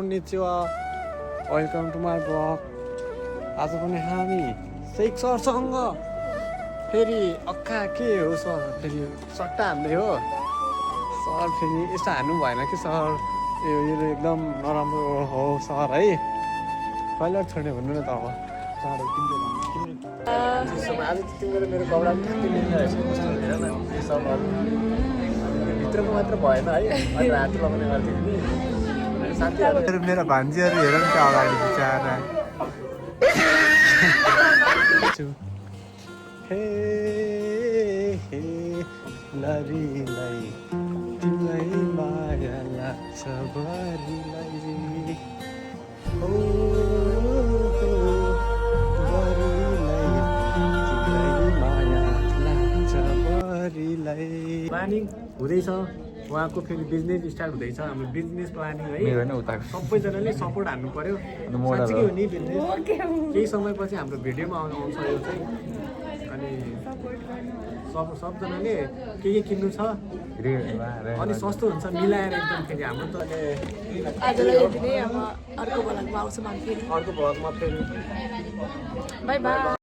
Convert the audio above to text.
konnichiwa. Welcome to my blog. आज पनि हामी शेख सरसँग फेरि अक्का के हो सर फेरि सट्टा हान्दै हो सर फेरि यस्तो हान्नु भएन कि सर यो एकदम नराम्रो हो सर है कहिले छोड्ने भन्नु न त अब चाँडो किन्दै आज तिम्रो मेरो कपडा पनि ठ्याक्कै मिल्ने रहेछ कस्तो हेर न यो सबहरू भित्रको मात्र भएन है अनि हात लगाउने गर्थ्यो कि साथीहरू मेरो भान्जीहरू हेर नि त अगाडि बिचारा हे हे लरीलाई तिमीलाई माया लाग्छ भरिलाई हो भरिलाई तिमीलाई माया लाग्छ भरिलाई प्लानिङ हुँदैछ उहाँको फेरि बिजनेस स्टार्ट हुँदैछ हाम्रो बिजनेस प्लानिङ है सबैजनाले सपोर्ट हान्नु पर्यो साँच्चै हो नि बिजनेस केही समयपछि हाम्रो भिडियोमा आउँछ यो चाहिँ अनि सबजनाले के किन्नु छ अनि सस्तो हुन्छ मिलाएर एकदम फेरि हाम्रो त आजलाई यति नै अब अर्को भ्लगमा आउँछु म फेरि अर्को भ्लगमा फेरि बाई बाई